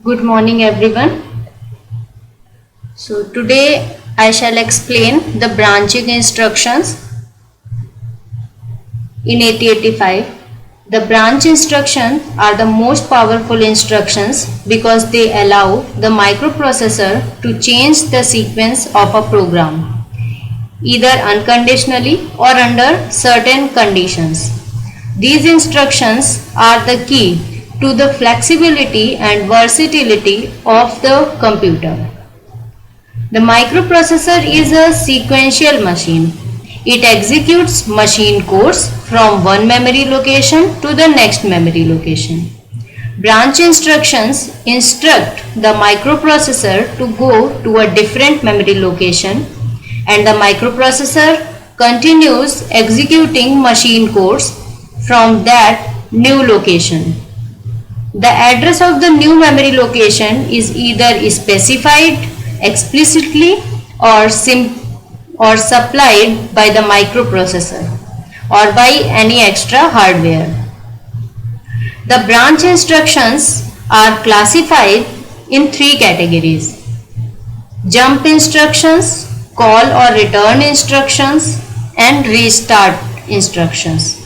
Good morning everyone. So today I shall explain the branching instructions in 8085. The branch instructions are the most powerful instructions because they allow the microprocessor to change the sequence of a program, either unconditionally or under certain conditions. These instructions are the key to the flexibility and versatility of the computer. The microprocessor is a sequential machine. It executes machine codes from one memory location to the next memory location. Branch instructions instruct the microprocessor to go to a different memory location, and the microprocessor continues executing machine codes from that new location. The address of the new memory location is either specified explicitly or supplied by the microprocessor or by any extra hardware. The branch instructions are classified in three categories: jump instructions, call or return instructions, and restart instructions.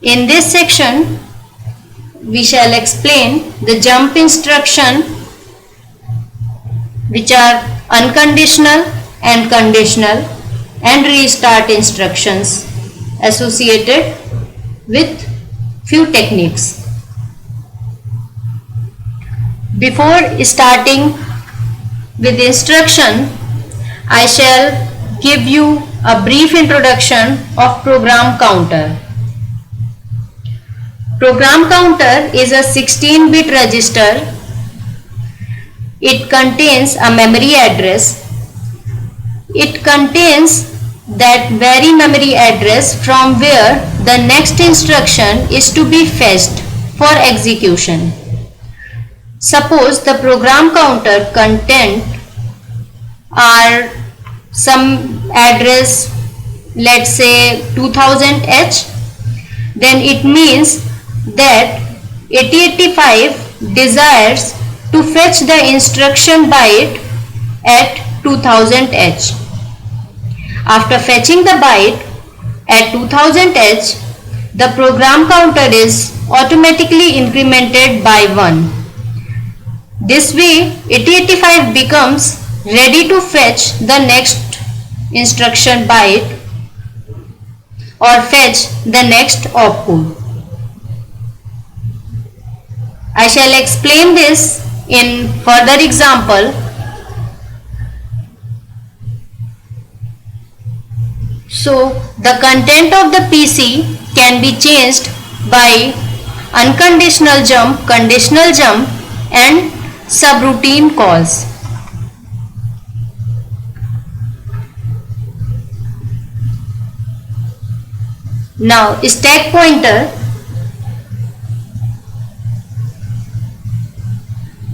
In this section, we shall explain the jump instruction, which are unconditional and conditional, and restart instructions associated with few techniques. Before starting with instruction, I shall give you a brief introduction of program counter. Program counter is a 16-bit register. It contains a memory address. It contains that very memory address from where the next instruction is to be fetched for execution. Suppose the program counter content are some address, let's say 2000H, then it means that 8085 desires to fetch the instruction byte at 2000H. After fetching the byte at 2000H, the program counter is automatically incremented by 1. This way, 8085 becomes ready to fetch the next instruction byte or fetch the next opcode. I shall explain this in further example. So, the content of the PC can be changed by unconditional jump, conditional jump, and subroutine calls. Now, stack pointer.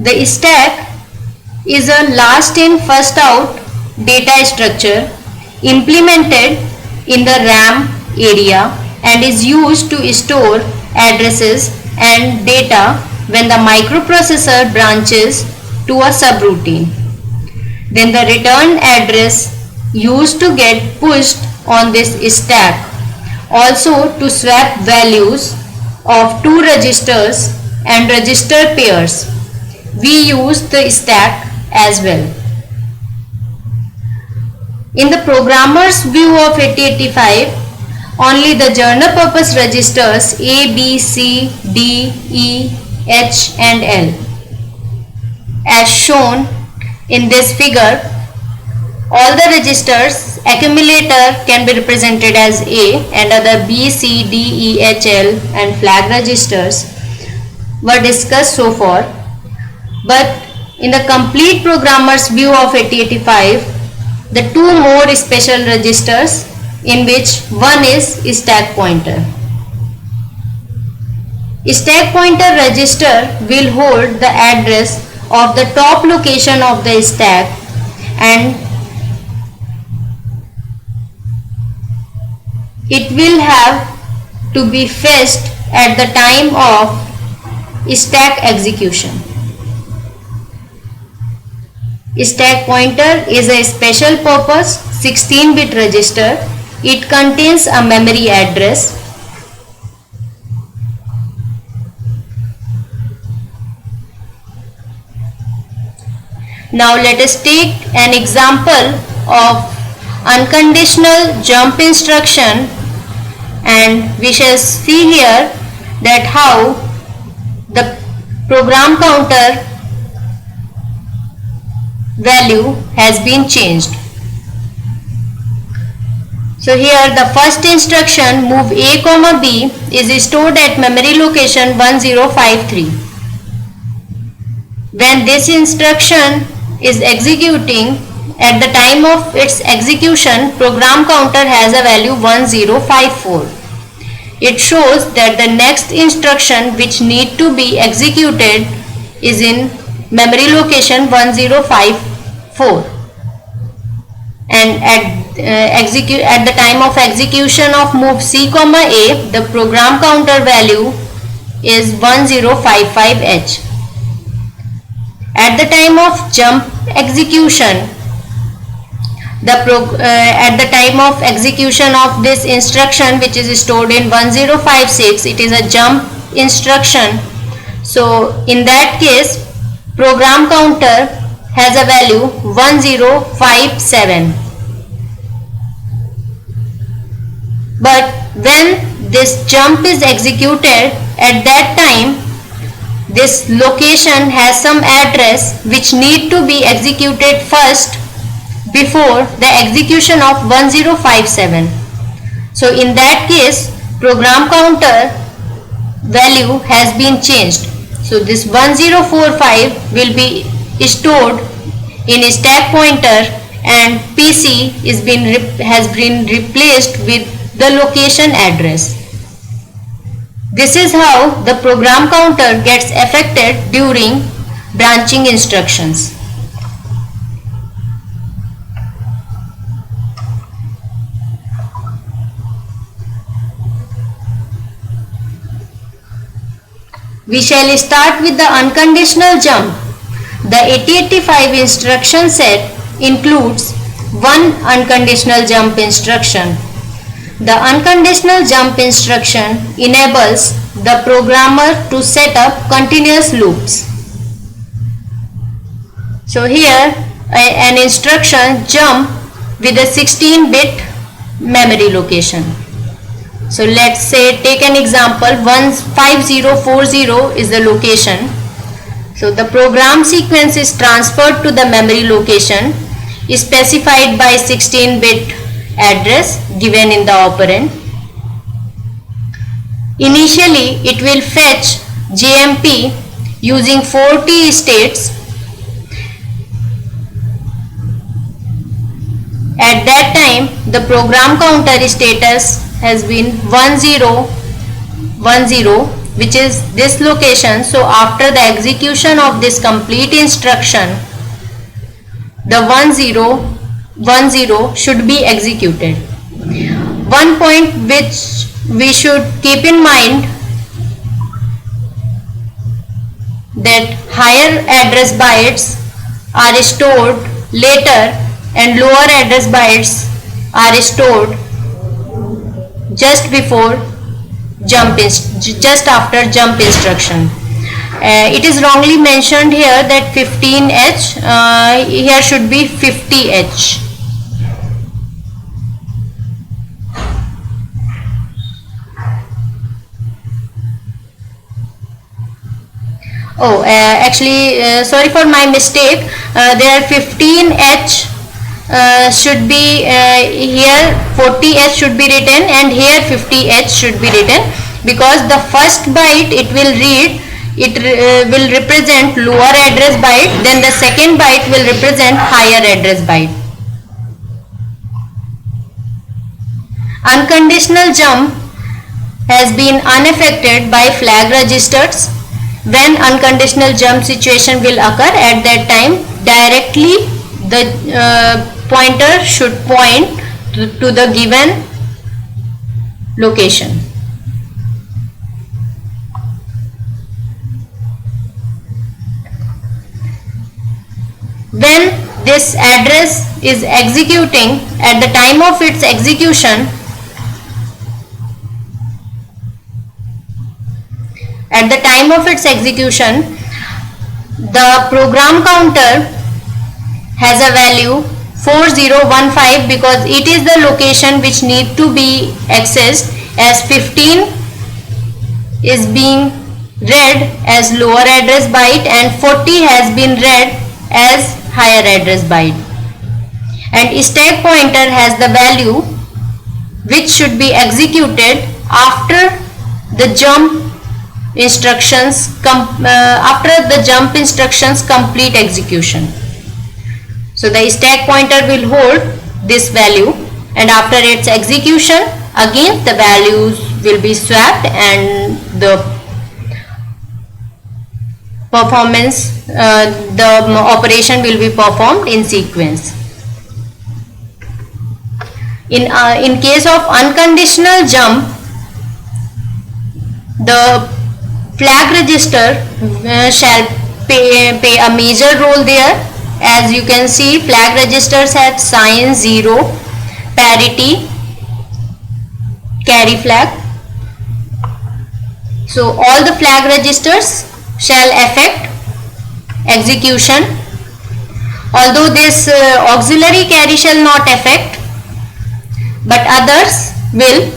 The stack is a last in first out data structure implemented in the RAM area and is used to store addresses and data when the microprocessor branches to a subroutine. Then the return address used to get pushed on this stack, also to swap values of two registers and register pairs. We use the stack as well. In the programmer's view of 8085, only the general purpose registers A, B, C, D, E, H and L, as shown in this figure. All the registers accumulator can be represented as A, and other B, C, D, E, H, L and flag registers were discussed so far. But in the complete programmer's view of 8085, the two more special registers, in which one is stack pointer. Stack pointer register will hold the address of the top location of the stack, and it will have to be fetched at the time of Stack execution. Stack pointer is a special purpose 16-bit register. It contains a memory address. Now let us take an example of unconditional jump instruction, and we shall see here that how the program counter value has been changed. So here the first instruction move A comma B is stored at memory location 1053. When this instruction is executing, at the time of its execution, program counter has a value 1054. It shows that the next instruction which need to be executed is in memory location 1054, and at the time of execution of move C comma A, the program counter value is 1055H. At the time of jump execution, at the time of execution of this instruction which is stored in 1056, it is a jump instruction. So in that case, program counter has a value 1057. But when this jump is executed, at that time this location has some address which need to be executed first before the execution of 1057. So in that case, program counter value has been changed. So this 1045 will be stored in a stack pointer, and PC has been replaced with the location address. This is how the program counter gets affected during branching instructions. We shall start with the unconditional jump. The 8085 instruction set includes one unconditional jump instruction. The unconditional jump instruction enables the programmer to set up continuous loops. So here an instruction jump with a 16-bit memory location. So let's say take an example, 15040 is the location. So the program sequence is transferred to the memory location specified by 16-bit address given in the operand. Initially it will fetch JMP using 40 states. At that time the program counter status has been 1010, which is this location. So after the execution of this complete instruction, the 1010 should be executed. One point which we should keep in mind, that higher address bytes are stored later and lower address bytes are stored just after jump instruction. It is wrongly mentioned here that 15H, here should be 50H. Sorry for my mistake. There 15H should be here, 40H should be written, and here 50H should be written, because the first byte it will read, it will represent lower address byte, then the second byte will represent higher address byte. Unconditional jump has been unaffected by flag registers. When unconditional jump situation will occur, at that time directly the pointer should point to the given location. When this address is executing, at the time of its execution, the program counter has a value 4015 because it is the location which need to be accessed, as 15 is being read as lower address byte and 40 has been read as higher address byte, and stack pointer has the value which should be executed after the jump instructions complete execution. So the stack pointer will hold this value, and after its execution again the values will be swapped and the operation will be performed in sequence. In case of unconditional jump, the flag register shall play a major role there. As you can see, flag registers have sign 0, parity, carry flag. So all the flag registers shall affect execution, although this auxiliary carry shall not affect, but others will.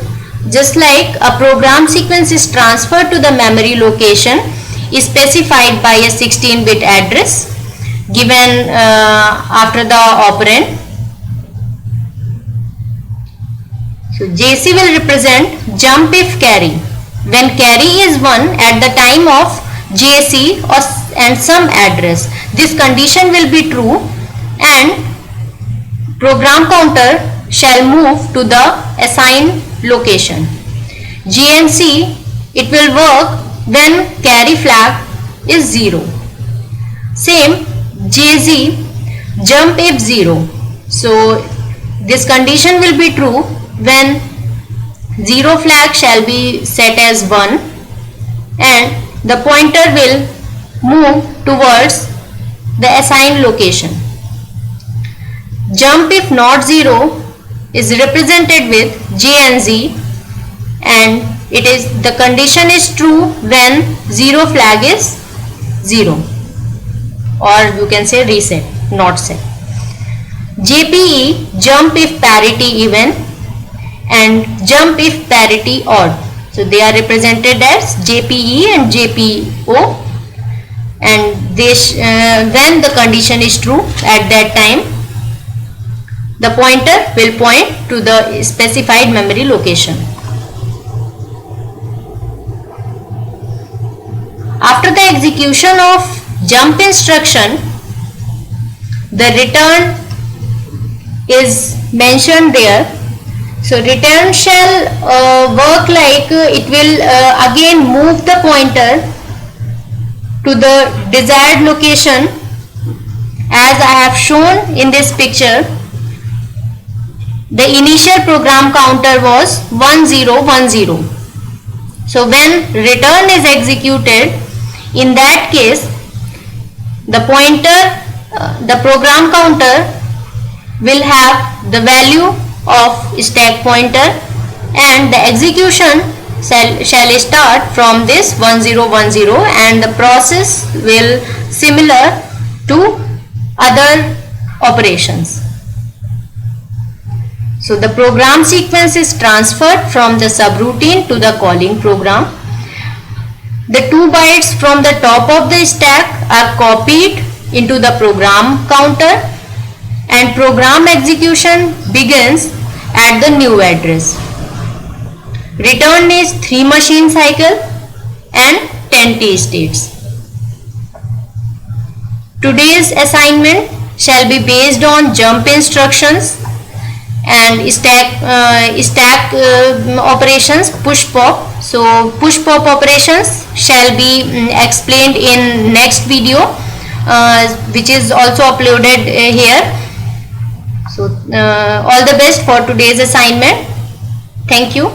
Just like a program sequence is transferred to the memory location is specified by a 16-bit address given after the operand. So JC will represent jump if carry. When carry is 1 at the time of JC and some address, this condition will be true and program counter shall move to the assigned location. JNC, it will work when carry flag is 0. Same JZ, jump if 0. So this condition will be true when 0 flag shall be set as 1 and the pointer will move towards the assigned location. Jump if not 0 is represented with J and Z, and the condition is true when 0 flag is 0, or you can say reset, not set. JPE, jump if parity even, and jump if parity odd. So they are represented as JPE and JPO, and when the condition is true at that time, the pointer will point to the specified memory location. After the execution of jump instruction, the return is mentioned there. So return shall work like it will again move the pointer to the desired location, as I have shown in this picture. The initial program counter was 1010. So when return is executed, in that case the program counter will have the value of stack pointer and the execution shall start from this 1010, and the process will similar to other operations. So the program sequence is transferred from the subroutine to the calling program. The 2 bytes from the top of the stack are copied into the program counter and program execution begins at the new address. Return is 3 machine cycle and 10 T states. Today's assignment shall be based on jump instructions and stack operations, push pop. So push pop operations shall be explained in next video, which is also uploaded here. So all the best for today's assignment. Thank you.